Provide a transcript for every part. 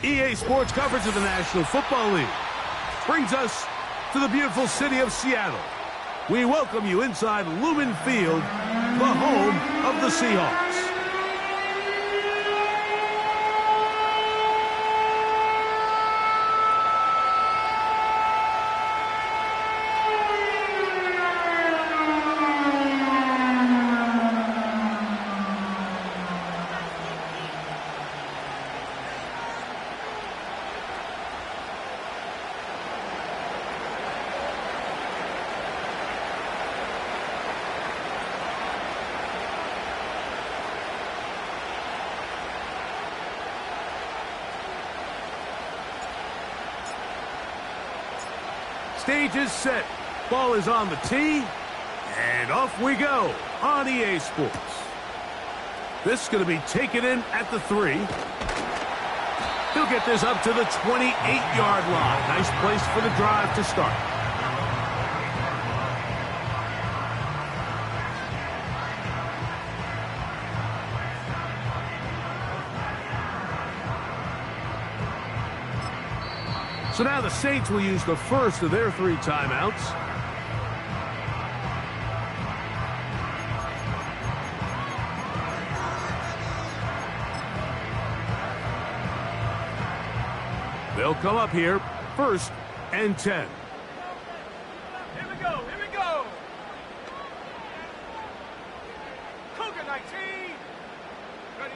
EA Sports coverage of the National Football League brings us to the beautiful city of Seattle. We welcome you inside Lumen Field, the home of the Seahawks. Stage is set. Ball is on the tee. And off we go on EA Sports. This is going to be taken in at the 3. He'll get this up to the 28-yard line. Nice place for the drive to start. So now the Saints will use the first of their 3 timeouts. They'll come up here, 1st and 10. Here we go, here we go. Cougar 19. Ready.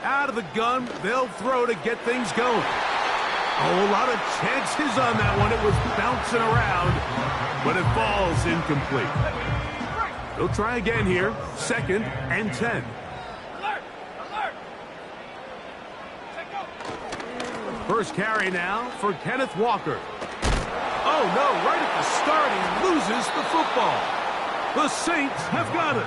Out of the gun, they'll throw to get things going. Oh, a lot of chances on that one. It was bouncing around, but it falls incomplete. They'll try again here, 2nd and 10. Alert! Alert! Take go. First carry now for Kenneth Walker. Oh, no, right at the start, he loses the football. The Saints have got it.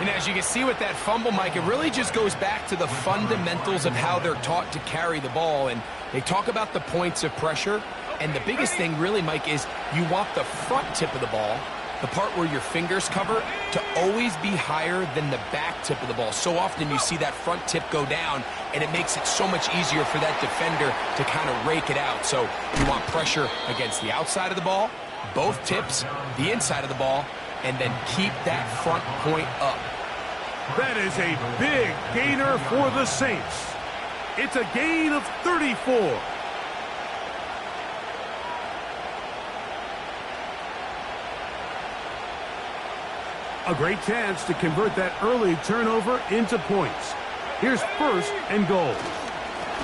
And as you can see with that fumble, Mike, it really just goes back to the fundamentals of how they're taught to carry the ball. And they talk about the points of pressure. And the biggest thing really, Mike, is you want the front tip of the ball, the part where your fingers cover, to always be higher than the back tip of the ball. So often you see that front tip go down, and it makes it so much easier for that defender to kind of rake it out. So you want pressure against the outside of the ball, both tips, the inside of the ball, and then keep that front point up. That is a big gainer for the Saints. It's a gain of 34. A great chance to convert that early turnover into points. Here's 1st and goal.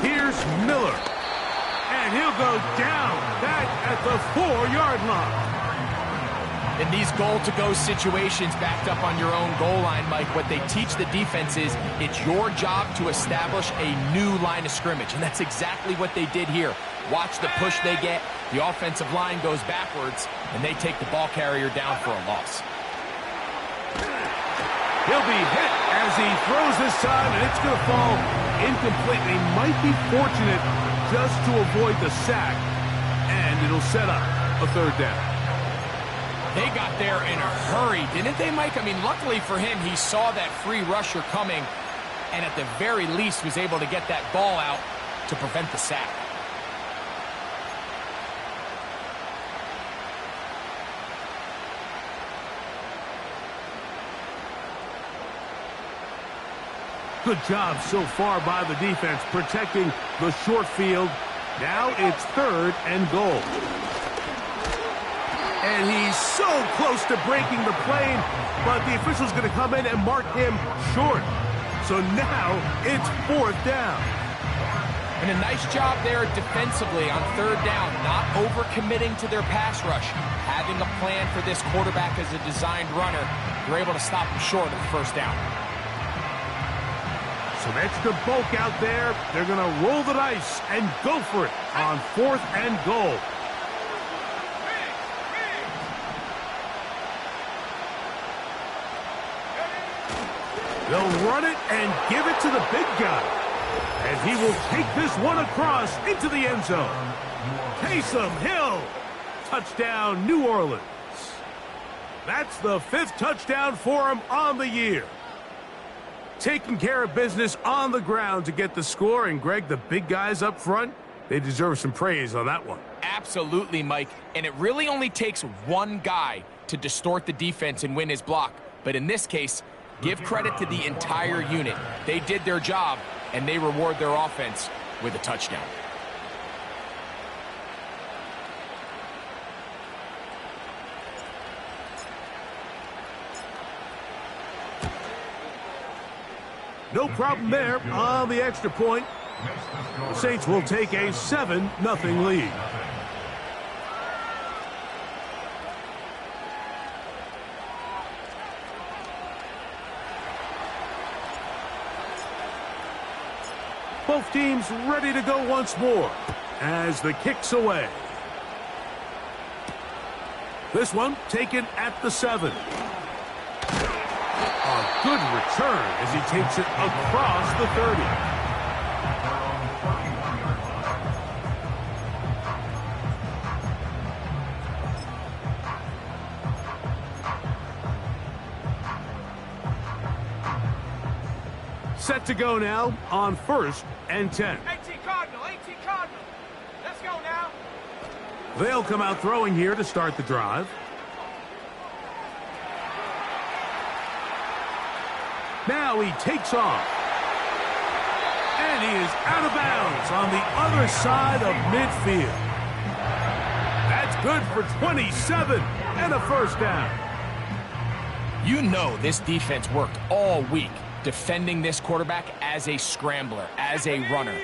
Here's Miller. And he'll go down back at the 4-yard line. In these goal-to-go situations backed up on your own goal line, Mike, what they teach the defense is it's your job to establish a new line of scrimmage, and that's exactly what they did here. Watch the push they get. The offensive line goes backwards, and they take the ball carrier down for a loss. He'll be hit as he throws this time, and it's going to fall incomplete. They might be fortunate just to avoid the sack, and it'll set up a 3rd down. They got there in a hurry, didn't they, Mike? I mean, luckily for him, he saw that free rusher coming and at the very least was able to get that ball out to prevent the sack. Good job so far by the defense protecting the short field. Now it's 3rd and goal. And he's so close to breaking the plane, but the official's going to come in and mark him short. So now it's 4th down. And a nice job there defensively on 3rd down, not overcommitting to their pass rush. Having a plan for this quarterback as a designed runner, they're able to stop him short of the 1st down. Some extra bulk out there. They're going to roll the dice and go for it on 4th and goal. They'll run it and give it to the big guy. And he will take this one across into the end zone. Taysom Hill. Touchdown, New Orleans. That's the 5th touchdown for him on the year. Taking care of business on the ground to get the score. And, Greg, the big guys up front, they deserve some praise on that one. Absolutely, Mike. And it really only takes one guy to distort the defense and win his block. But in this case, give credit to the entire unit. They did their job, and they reward their offense with a touchdown. No problem there on the extra point. The Saints will take a 7-0 lead. Both teams ready to go once more as the kick's away. This one taken at the 7. A good return as he takes it across the 30. Set to go now on 1st and 10. 18 Cardinal, 18 Cardinal. Let's go now. They'll come out throwing here to start the drive. Now he takes off. And he is out of bounds on the other side of midfield. That's good for 27 and a first down. You know this defense worked all week defending this quarterback as a scrambler, as a runner.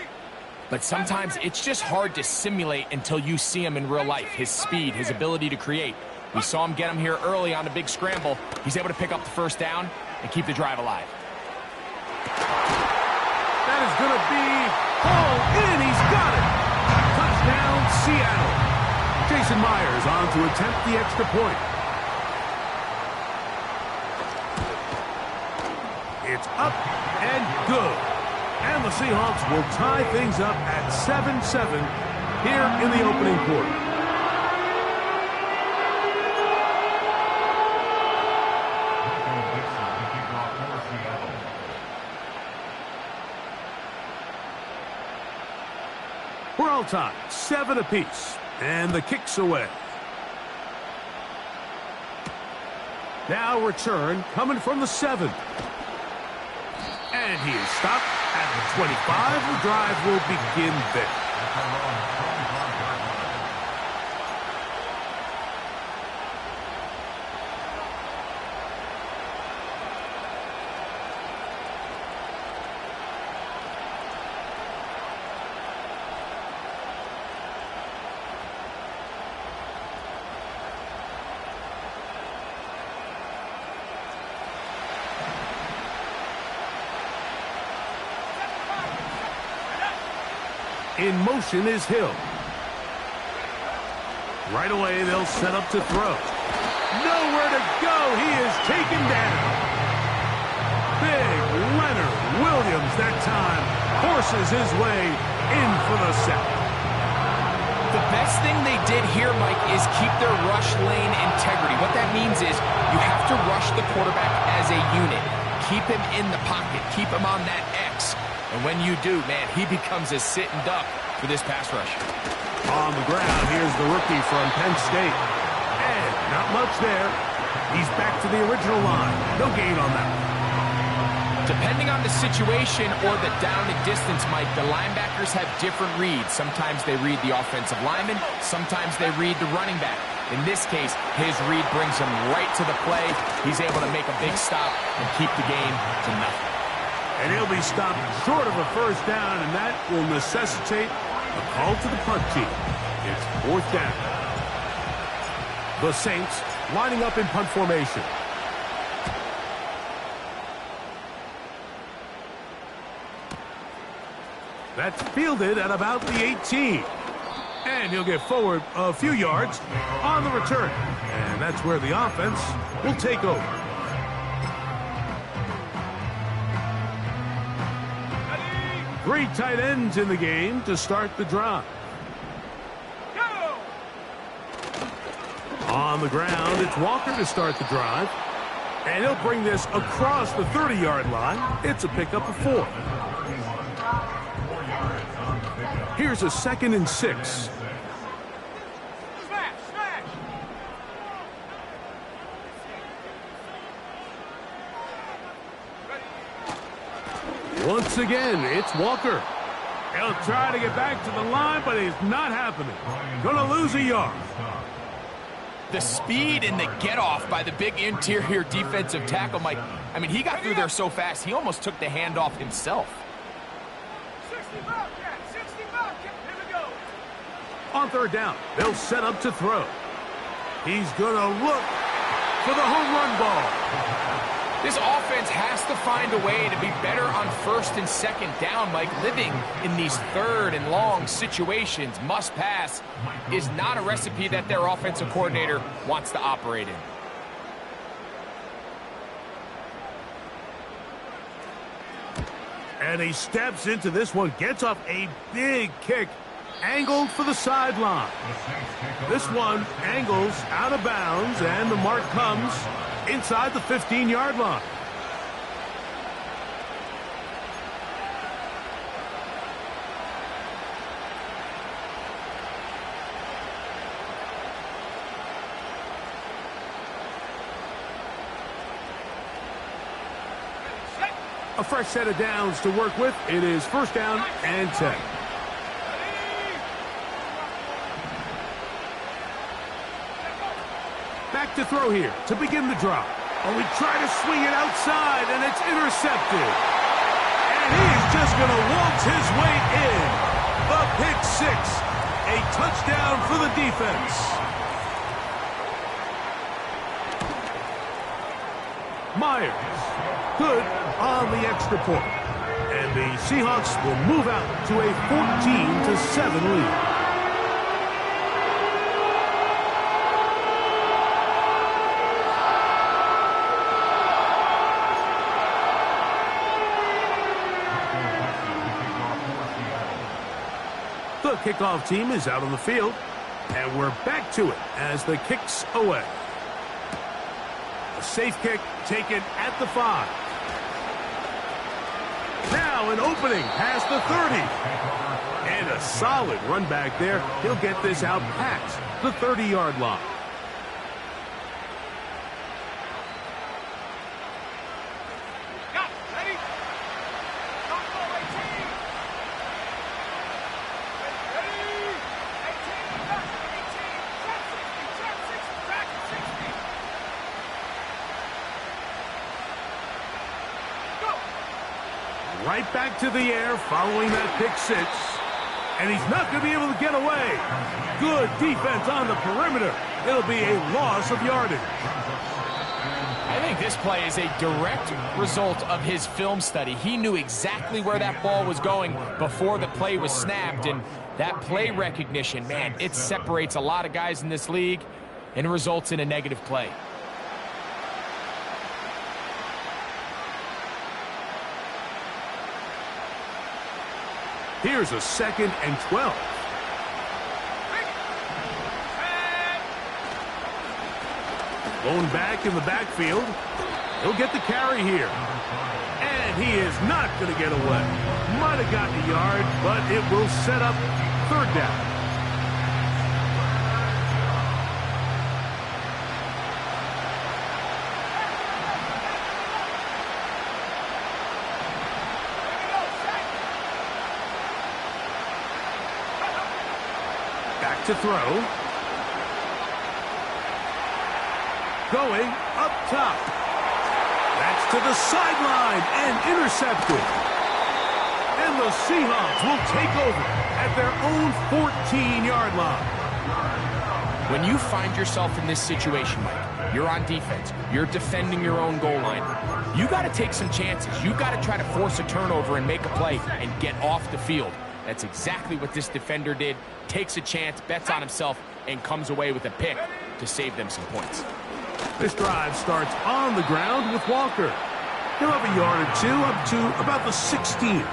But sometimes it's just hard to simulate until you see him in real life, his speed, his ability to create. We saw him get him here early on a big scramble. He's able to pick up the first down and keep the drive alive. That is going to be hauled in. He's got it. Touchdown, Seattle. Jason Myers on to attempt the extra point. It's up and good. And the Seahawks will tie things up at 7-7 here in the opening quarter. We're all tied, 7 apiece, and the kick's away. Now return coming from the 7. And he is stopped at the 25. The drive will begin there. In motion is Hill. Right away, they'll set up to throw. Nowhere to go. He is taken down. Big Leonard Williams that time forces his way in for the sack. The best thing they did here, Mike, is keep their rush lane integrity. What that means is you have to rush the quarterback as a unit. Keep him in the pocket. Keep him on that X. And when you do, man, he becomes a sitting duck for this pass rush. On the ground, here's the rookie from Penn State. And not much there. He's back to the original line. No gain on that. Depending on the situation or the down and distance, Mike, the linebackers have different reads. Sometimes they read the offensive lineman. Sometimes they read the running back. In this case, his read brings him right to the play. He's able to make a big stop and keep the game to nothing. And he'll be stopped short of a first down, and that will necessitate a call to the punt team. It's 4th down. The Saints lining up in punt formation. That's fielded at about the 18. And he'll get forward a few yards on the return. And that's where the offense will take over. Three tight ends in the game to start the drive. Go! On the ground, it's Walker to start the drive. And he'll bring this across the 30-yard line. It's a pickup of 4. Here's a 2nd and 6. Smash, smash. Once again, it's Walker. He'll try to get back to the line, but it's not happening. Gonna lose a yard. The speed and the get-off by the big interior defensive tackle, Mike. I mean, he got through there so fast, he almost took the handoff himself. 60 Bobcat, 60 Bobcat. Here we go. On 3rd down, they'll set up to throw. He's gonna look for the home run ball. This offense has to find a way to be better on 1st and 2nd down, Mike. Living in these 3rd and long situations, must pass, is not a recipe that their offensive coordinator wants to operate in. And he steps into this one, gets off a big kick, angled for the sideline. This one angles out of bounds, and the mark comes inside the 15-yard line. A fresh set of downs to work with. It is 1st down and 10. Back to throw here to begin the drop. Oh, he tried to swing it outside, and it's intercepted. And he's just going to waltz his way in. The pick 6. A touchdown for the defense. Myers. Good on the extra point. And the Seahawks will move out to a 14-7 lead. The kickoff team is out on the field, and we're back to it as the kick's away. A safe kick taken at the 5. Now an opening past the 30. And a solid run back there. He'll get this out past the 30-yard line. Right back to the air following that pick 6. And he's not going to be able to get away. Good defense on the perimeter. It'll be a loss of yardage. I think this play is a direct result of his film study. He knew exactly where that ball was going before the play was snapped. And that play recognition, man, it separates a lot of guys in this league and results in a negative play. Here's a 2nd and 12. Going back in the backfield. He'll get the carry here. And he is not going to get away. Might have gotten a yard, but it will set up 3rd down. To throw. Going up top. That's to the sideline and intercepted. And the Seahawks will take over at their own 14-yard line. When you find yourself in this situation, Mike, you're on defense, you're defending your own goal line, you got to take some chances. You got to try to force a turnover and make a play and get off the field. That's exactly what this defender did. Takes a chance, bets on himself, and comes away with a pick to save them some points. This drive starts on the ground with Walker. He'll have a yard or 2 up to about the 16.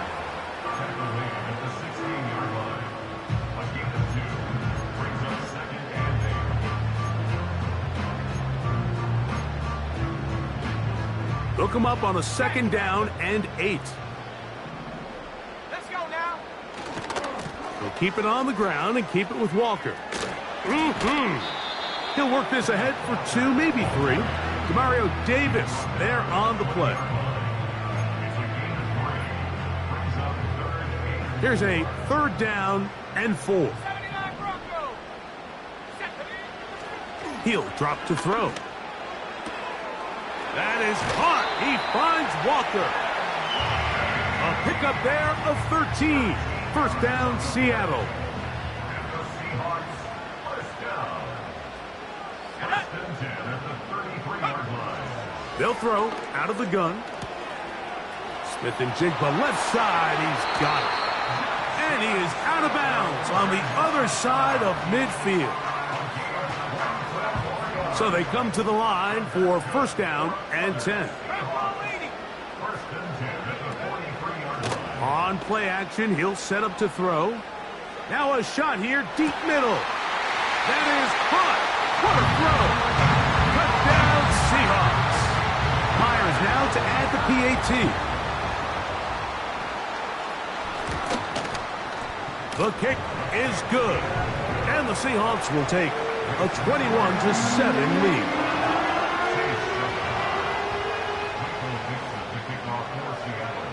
come up on a 2nd down and 8. Let's go now. He'll keep it on the ground and keep it with Walker. He'll work this ahead for 2, maybe 3. Demario Davis there on the play. Here's a 3rd down and 4. 79 Bronco. He'll drop to throw. That is caught. He finds Walker. A pickup there of 13. 1st down, Seattle. They'll throw out of the gun. Smith and Jigba left side. He's got it. And he is out of bounds on the other side of midfield. So they come to the line for 1st down and 10. On play action, he'll set up to throw. Now a shot here, deep middle. That is caught. What a throw. Touchdown, Seahawks. Myers now to add the PAT. The kick is good. And the Seahawks will take a 21-7 lead.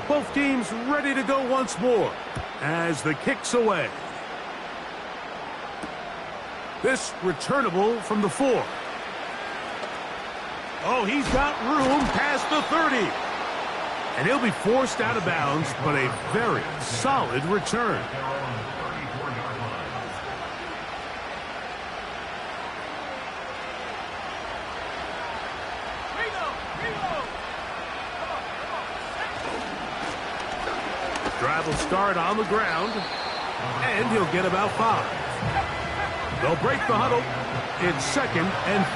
Both teams ready to go once more as the kick's away. This returnable from the 4. Oh, he's got room past the 30. And he'll be forced out of bounds, but a very solid return. Drive will start on the ground, and he'll get about 5. They'll break the huddle in 2nd and 5.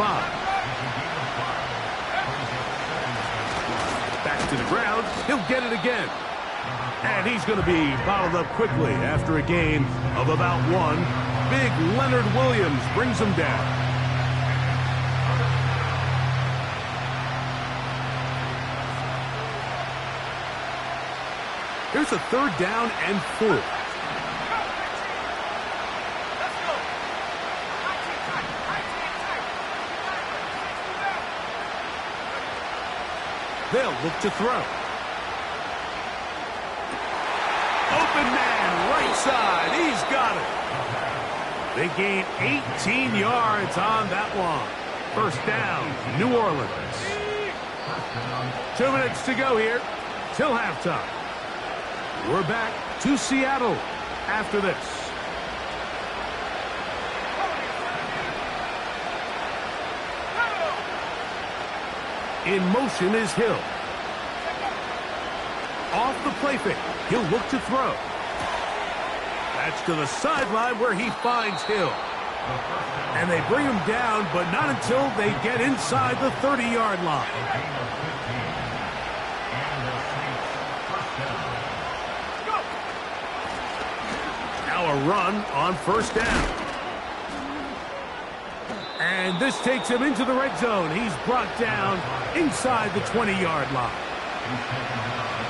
Back to the ground. He'll get it again. And he's going to be bottled up quickly after a gain of about 1. Big Leonard Williams brings him down. Here's a 3rd down and 4. They'll look to throw. Open man, right side. He's got it. They gain 18 yards on that one. 1st down, New Orleans. 2 minutes to go here till halftime. We're back to Seattle after this. In motion is Hill. Off the play fake. He'll look to throw. That's to the sideline where he finds Hill. And they bring him down, but not until they get inside the 30-yard line. Now a run on 1st down. And this takes him into the red zone. He's brought down inside the 20-yard line.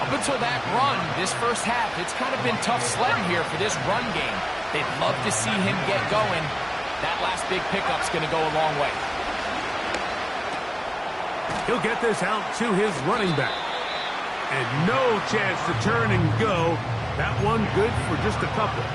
Up until that run, this 1st half, it's kind of been tough sledding here for this run game. They'd love to see him get going. That last big pickup's going to go a long way. He'll get this out to his running back. And no chance to turn and go. That one good for just a couple.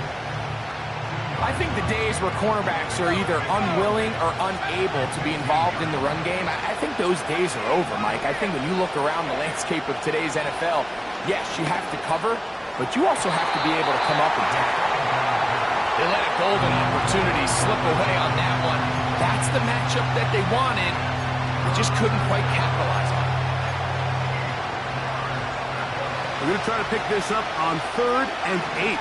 I think the days where cornerbacks are either unwilling or unable to be involved in the run game, I think those days are over, Mike. I think when you look around the landscape of today's NFL, yes, you have to cover, but you also have to be able to come up and tackle. They let a golden opportunity slip away on that one. That's the matchup that they wanted. They just couldn't quite capitalize on it. We're going to try to pick this up on 3rd and 8.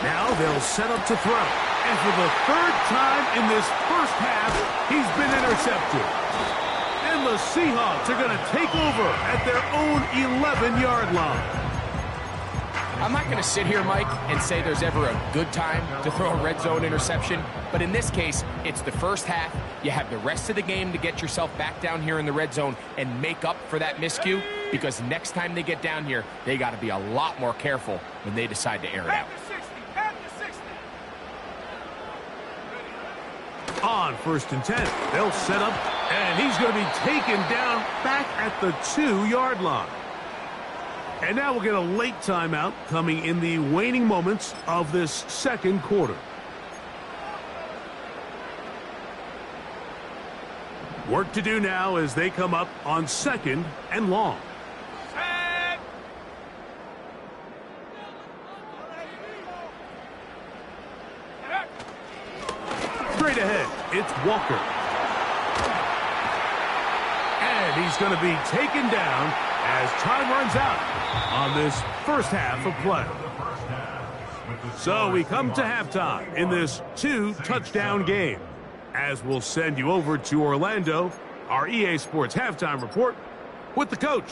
Now they'll set up to throw. And for the 3rd time in this 1st half, he's been intercepted. And the Seahawks are going to take over at their own 11-yard line. I'm not going to sit here, Mike, and say there's ever a good time to throw a red zone interception, but in this case, it's the first half. You have the rest of the game to get yourself back down here in the red zone and make up for that miscue, because next time they get down here, they got to be a lot more careful when they decide to air it out. On 1st and 10, they'll set up, and he's going to be taken down back at the 2-yard line. And now we'll get a late timeout coming in the waning moments of this second quarter. Work to do now as they come up on 2nd and long. Straight ahead, it's Walker. And he's going to be taken down as time runs out on this first half of play. So we come to halftime in this 2-touchdown game, as we'll send you over to Orlando, our EA Sports halftime report with the coach.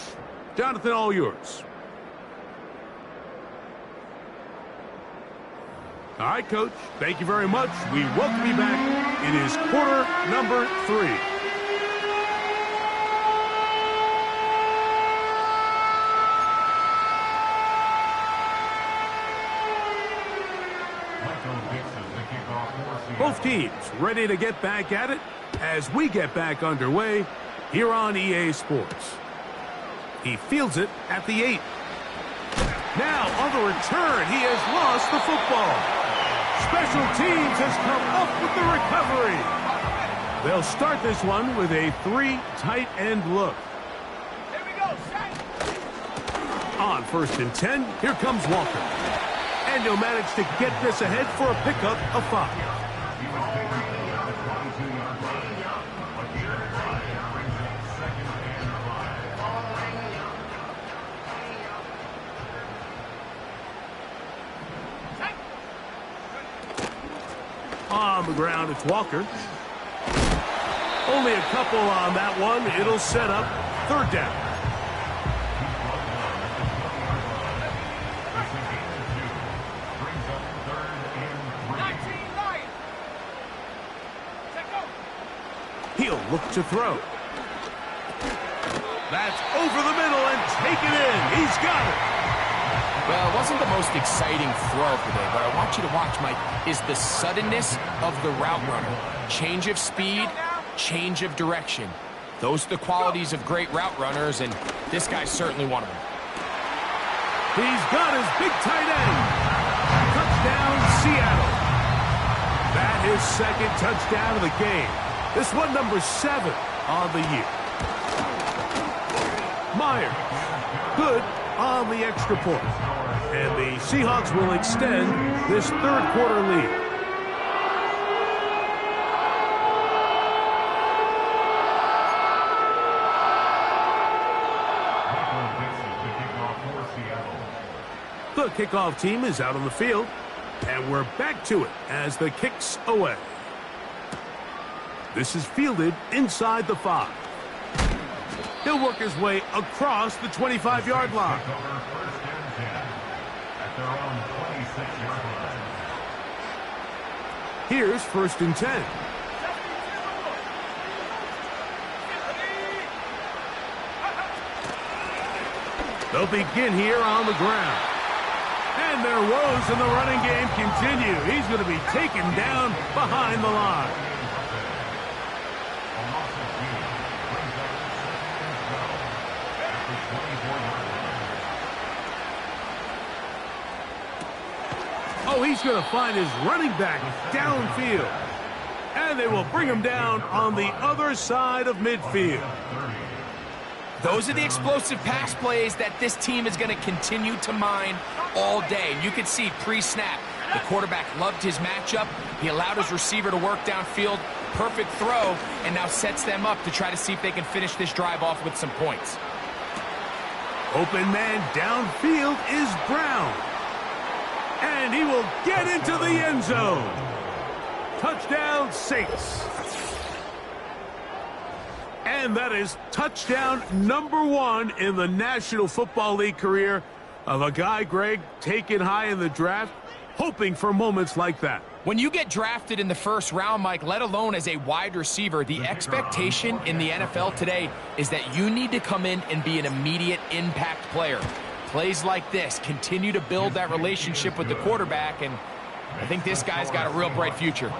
Jonathan, all yours. All right, Coach, thank you very much. We welcome you back. It is quarter number 3. Both teams ready to get back at it as we get back underway here on EA Sports. He fields it at the 8. Now on the return, he has lost the football. Special teams has come up with the recovery. They'll start this one with a 3 tight end look. Here we go, set. On 1st and 10, here comes Walker. And he'll manage to get this ahead for a pickup of 5. On the ground, it's Walker. Only a couple on that one. It'll set up 3rd down. He'll look to throw. That's over the middle and taken in. He's got it. Well, it wasn't the most exciting throw of the day, but I want you to watch, Mike, is the suddenness of the route runner. Change of speed, change of direction. Those are the qualities of great route runners, and this guy's certainly one of them. He's got his big tight end. Touchdown, Seattle. That is 2nd touchdown of the game. This one number 7 on the year. Myers, good on the extra point. And the Seahawks will extend this 3rd quarter lead. The kickoff team is out on the field, and we're back to it as the kick's away. This is fielded inside the 5. He'll work his way across the 25-yard line. Here's 1st and 10. They'll begin here on the ground. And their woes in the running game continue. He's going to be taken down behind the line. Oh, he's going to find his running back downfield. And they will bring him down on the other side of midfield. Those are the explosive pass plays that this team is going to continue to mine all day. You can see pre-snap, the quarterback loved his matchup. He allowed his receiver to work downfield. Perfect throw, and now sets them up to try to see if they can finish this drive off with some points. Open man downfield is Brown. And he will get into the end zone. Touchdown, Saints. And that is touchdown number 1 in the National Football League career Of a guy, Greg, taken high in the draft, hoping for moments like that. When you get drafted in the first round, Mike, let alone as a wide receiver, the expectation in the NFL today is that you need to come in and be an immediate impact player. Plays like this continue to build that relationship with the quarterback, and I think this guy's got a real bright future.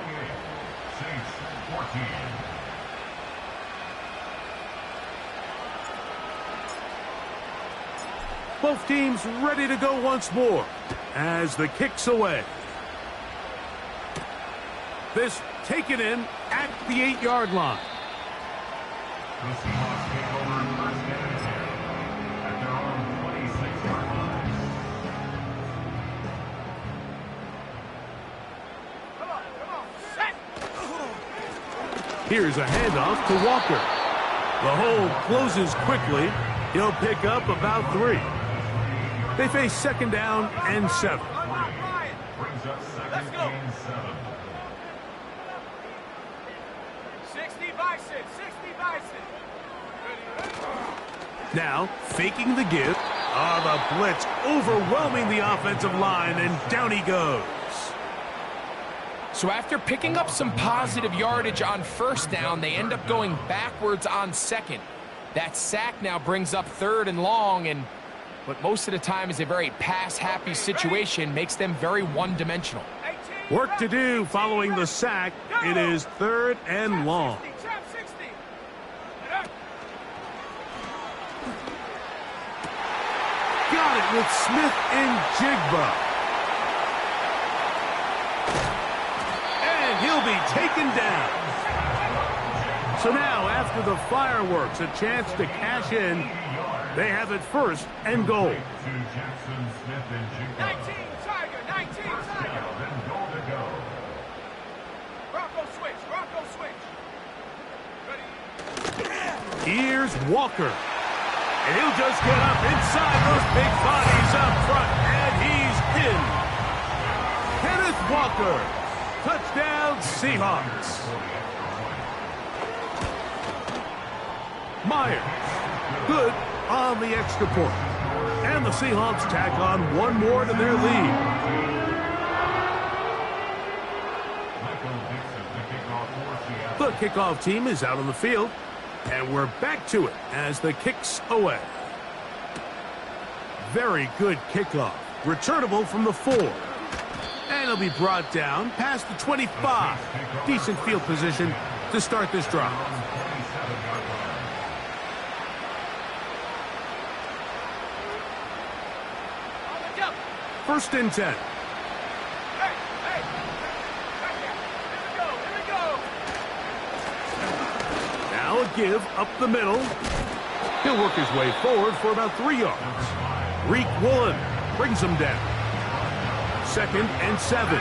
Both teams ready to go once more as the kick's away. This taken in at the 8-yard line. The Seahawks take over first and 10 at their own 26-yard line. Come on, set. Here's a handoff to Walker. The hole closes quickly. He'll pick up about 3. They face second down and 7. Brings up second and 7. 60 bison, 60 bison. Now, faking the give. The blitz overwhelming the offensive line, and down he goes. So after picking up some positive yardage on first down, they end up going backwards on second. That sack now brings up 3rd and long, and what most of the time is a very pass-happy situation makes them very one-dimensional. Work to do following the sack. It is 3rd and long. Got it with Smith and Jigba. And he'll be taken down. So now, after the fireworks, a chance to cash in. They have it 1st and goal. 19 Tiger, 19 Tiger. Rocco switch, Rocco switch. Ready? Here's Walker. And he'll just get up inside those big bodies up front, and he's in. Kenneth Walker. Touchdown, Seahawks. Myers. Good on the extra point. And the Seahawks tack on one more to their lead. The kickoff team is out on the field, and we're back to it as the kick's away. Very good kickoff. Returnable from the 4. And it'll be brought down past the 25. Decent field position to start this drive. First and 10. Hey, hey. Here we go. Now a give up the middle. He'll work his way forward for about 3 yards. Reek Woolen brings him down. 2nd and 7.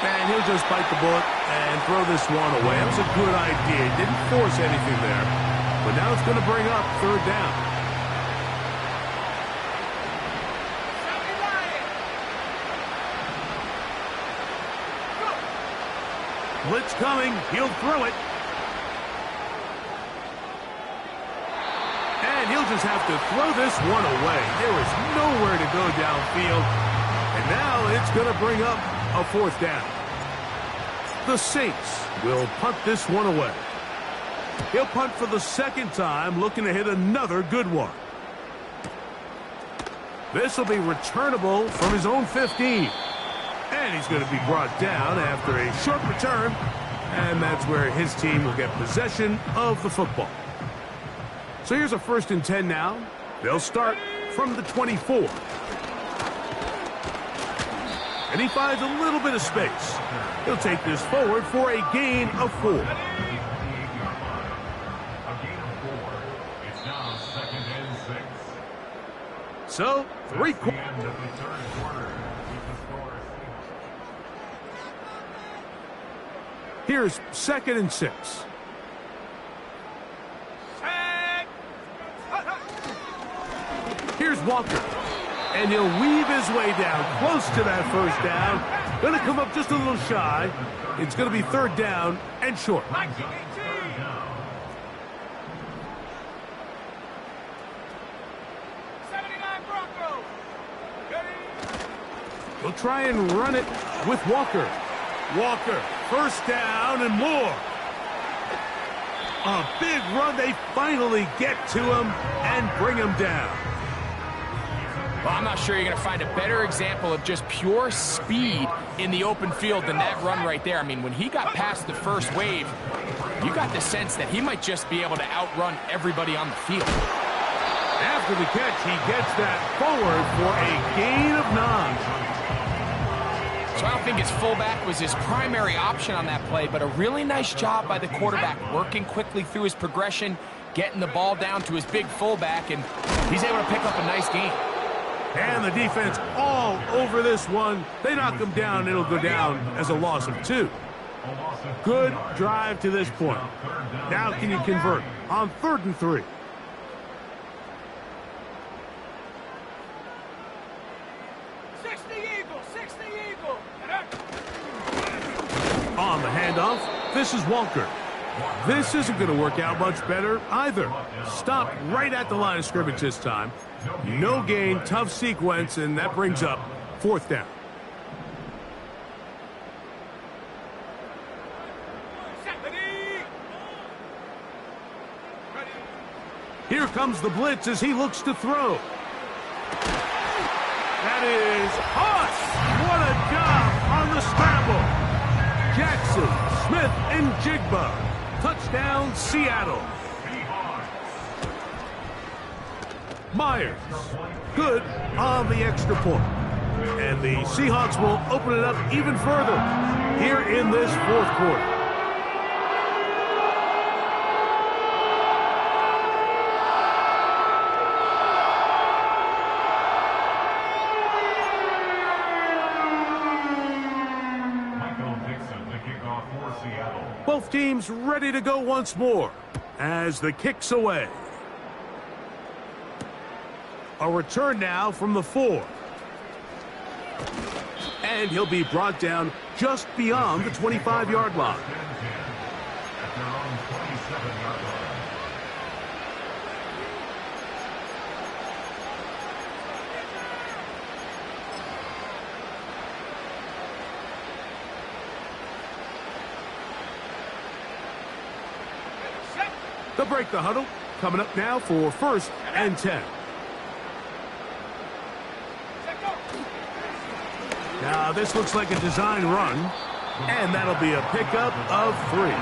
And he'll just bite the bullet and throw this one away. That was a good idea. He didn't force anything there. But now it's going to bring up 3rd down. Blitz coming. He'll throw it. And he'll just have to throw this one away. There is nowhere to go downfield. And now it's going to bring up a 4th down. The Saints will punt this one away. He'll punt for the 2nd time, looking to hit another good one. This will be returnable from his own 15. And he's going to be brought down after a short return. And that's where his team will get possession of the football. So here's a 1st and 10 now. They'll start from the 24. And he finds a little bit of space. He'll take this forward for a gain of 4. A gain of 4. It's now 2nd and 6. So, 3 That's the end of the 3rd quarter. With the score. Here's 2nd and 6. Tag. Here's Walker. And he'll weave his way down close to that first down. Going to come up just a little shy. It's going to be third down and short. 79 Broncos. He'll try and run it with Walker. Walker, first down and more. A big run. They finally get to him and bring him down. Well, I'm not sure you're going to find a better example of just pure speed in the open field than that run right there. I mean, when he got past the first wave, you got the sense that he might just be able to outrun everybody on the field. After the catch, he gets that forward for a gain of 9. So I don't think his fullback was his primary option on that play, but a really nice job by the quarterback working quickly through his progression, getting the ball down to his big fullback, and he's able to pick up a nice gain. And the defense all over this one. They knock him down. It'll go down as a loss of 2. Good drive to this point. Now can you convert on 3rd and 3? On the handoff, this is Walker. This isn't going to work out much better either. Stopped right at the line of scrimmage this time. No gain, tough sequence, and that brings up 4th down. Here comes the blitz as he looks to throw. That is Huss. What a job on the scramble. Jackson, Smith, and Jigba. Touchdown, Seattle. Myers, good on the extra point. And the Seahawks will open it up even further here in this 4th quarter. Both teams ready to go once more as the kick's away. A return now from the 4. And he'll be brought down just beyond the 25-yard line. They'll break the huddle. Coming up now for 1st and 10. Now this looks like a design run, and that'll be a pickup of 3.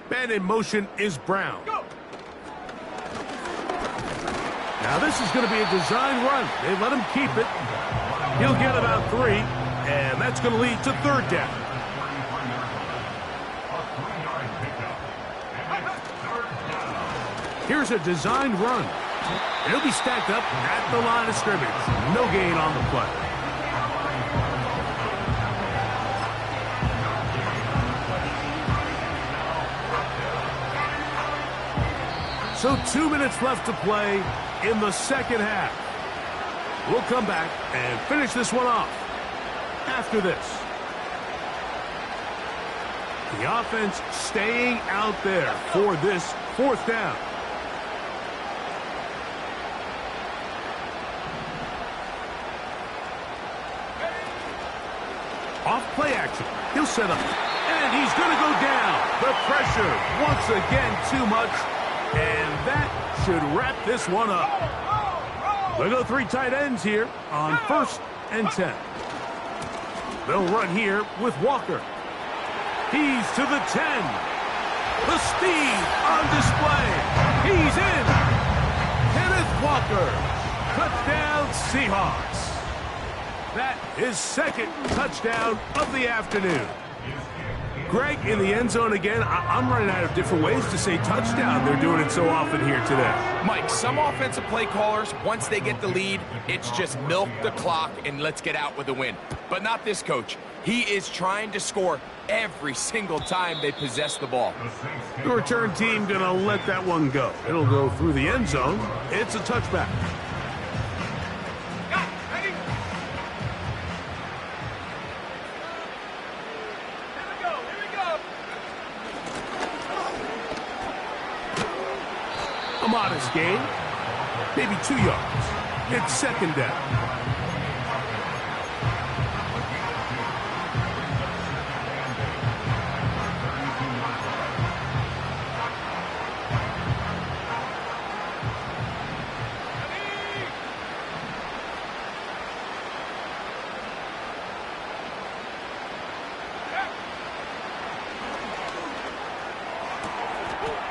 Man in motion is Brown. Go. Now this is going to be a design run. They let him keep it. He'll get about 3, and that's going to lead to third down. Here's a designed run. It'll be stacked up at the line of scrimmage. No gain on the play. So 2 minutes left to play in the second half. We'll come back and finish this one off after this. The offense staying out there for this fourth down. Off play action. He'll set up. And he's going to go down. The pressure once again too much. And that should wrap this one up. They'll go 3 tight ends here on 1st and 10. They'll run here with Walker. He's to the 10. The speed on display. He's in. Kenneth Walker. Touchdown Seahawks. That is 2nd touchdown of the afternoon. Greg in the end zone again. I'm running out of different ways to say touchdown. They're doing it so often here today. Mike, some offensive play callers, once they get the lead, it's just milk the clock and let's get out with a win. But not this coach. He is trying to score every single time they possess the ball. The return team going to let that one go. It'll go through the end zone. It's a touchback. A modest gain, maybe 2 yards. It's 2nd down.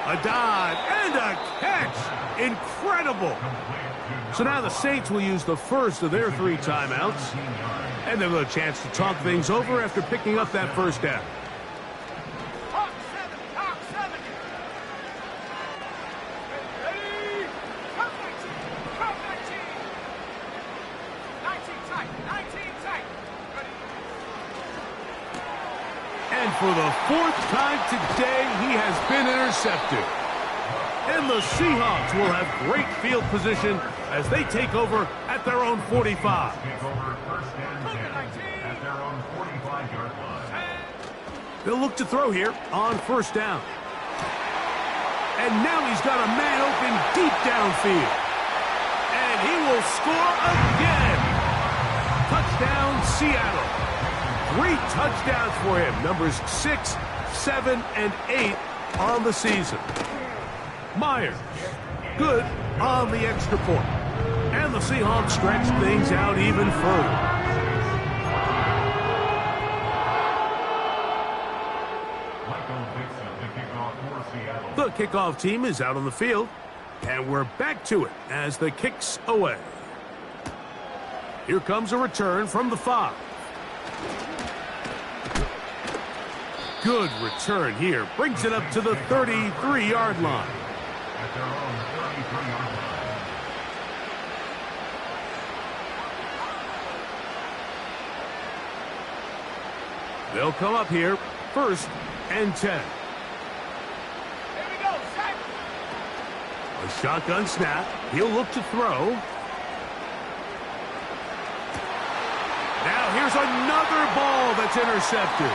A dive and a catch. Incredible. So now the Saints will use the first of their 3 timeouts. And they'll have a chance to talk things over after picking up that first down. Talk 7. Ready? Come 19. Come 19. 19 tight. 19 tight. Ready? And for the 4th time today, he has been intercepted. And the Seahawks will have great field position as they take over at their own 45. They'll look to throw here on 1st down. And now he's got a man open deep downfield. And he will score again. Touchdown, Seattle. 3 touchdowns for him. Numbers 6, 7, and 8 on the season. Myers, good on the extra point. And the Seahawks stretch things out even further. The kickoff team is out on the field. And we're back to it as the kick's away. Here comes a return from the 5. Good return here. Brings it up to the 33-yard line. At their own 33-yard line. They'll come up here, 1st and 10. Here we go, Zach. A shotgun snap. He'll look to throw. Now here's another ball that's intercepted.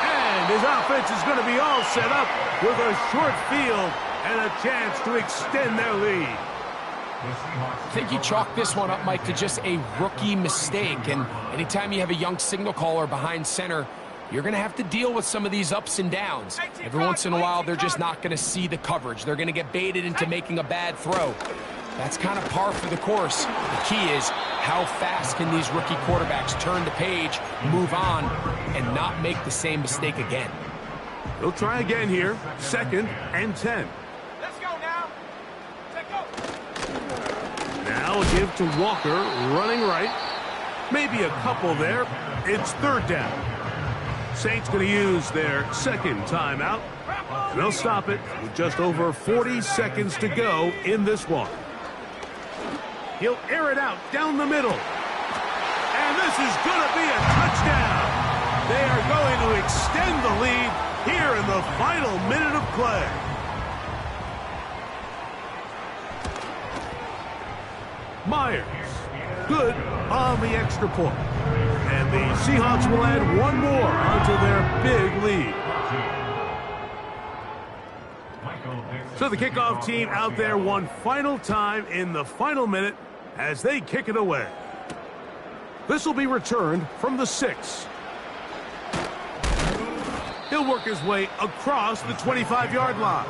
And his offense is going to be all set up with a short field and a chance to extend their lead. I think you chalk this one up, Mike, to just a rookie mistake. And anytime you have a young signal caller behind center, you're going to have to deal with some of these ups and downs. Every once in a while, they're just not going to see the coverage. They're going to get baited into making a bad throw. That's kind of par for the course. The key is how fast can these rookie quarterbacks turn the page, move on, and not make the same mistake again. They'll try again here, 2nd and 10. Let's go now. Take go. Now a give to Walker, running right. Maybe a couple there. It's third down. Saints going to use their second timeout. And they'll stop it with just over 40 seconds to go in this one. He'll air it out down the middle. And this is going to be a touchdown. They are going to extend the lead here in the final minute of play. Myers, good on the extra point. And the Seahawks will add one more onto their big lead. So the kickoff team out there one final time in the final minute as they kick it away. This will be returned from the 6. He'll work his way across the 25-yard line.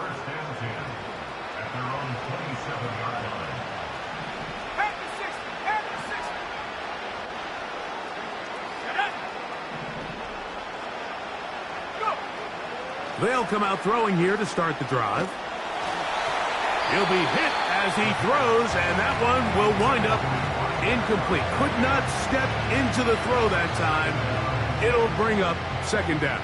They'll come out throwing here to start the drive. He'll be hit as he throws, and that one will wind up incomplete. Could not step into the throw that time. It'll bring up second down.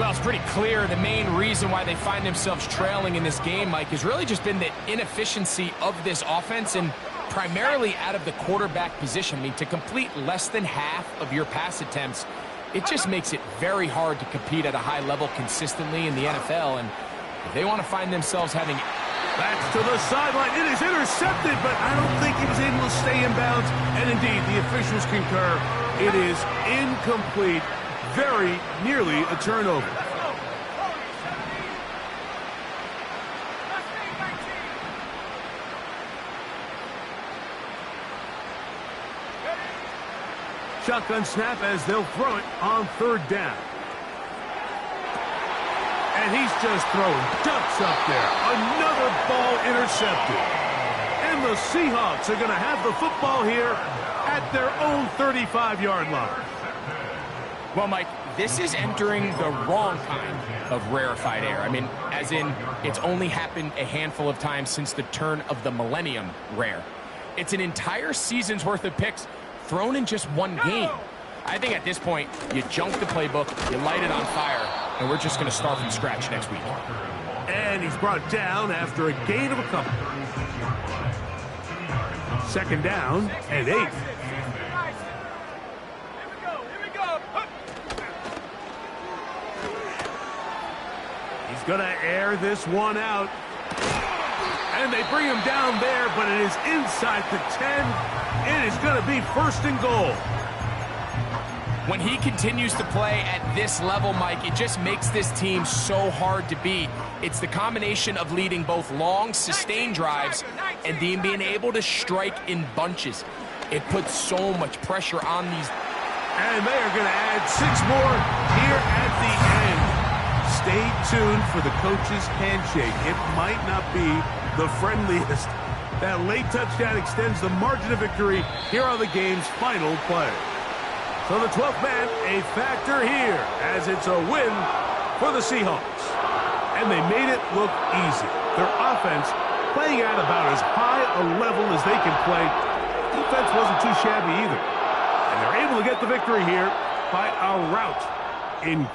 Well, it's pretty clear the main reason why they find themselves trailing in this game, Mike, has really just been the inefficiency of this offense and primarily out of the quarterback position. I mean, to complete less than half of your pass attempts, it just makes it very hard to compete at a high level consistently in the NFL. And if they want to find themselves having... That's to the sideline. It is intercepted, but I don't think he was able to stay in bounds. And indeed, the officials concur. It is incomplete. Very nearly a turnover. Shotgun snap as they'll throw it on third down. And he's just throwing ducks up there. Another ball intercepted. And the Seahawks are going to have the football here at their own 35-yard line. Well, Mike, this is entering the wrong kind of rarefied air. I mean, as in, it's only happened a handful of times since the turn of the millennium rare. It's an entire season's worth of picks thrown in just one game. I think at this point, you junk the playbook, you light it on fire, and we're just going to start from scratch next week. And he's brought down after a gain of a couple. Second down and 8. He's going to air this one out. And they bring him down there, but it is inside the 10. It is going to be first and goal. When he continues to play at this level, Mike, it just makes this team so hard to beat. It's the combination of leading both long, sustained drives and then being able to strike in bunches. It puts so much pressure on these. And they are going to add 6 more here at the end. Stay tuned for the coach's handshake. It might not be the friendliest. That late touchdown extends the margin of victory here on the game's final play. So the 12th man, a factor here, as it's a win for the Seahawks. And they made it look easy. Their offense playing at about as high a level as they can play. Defense wasn't too shabby either. And they're able to get the victory here by a rout in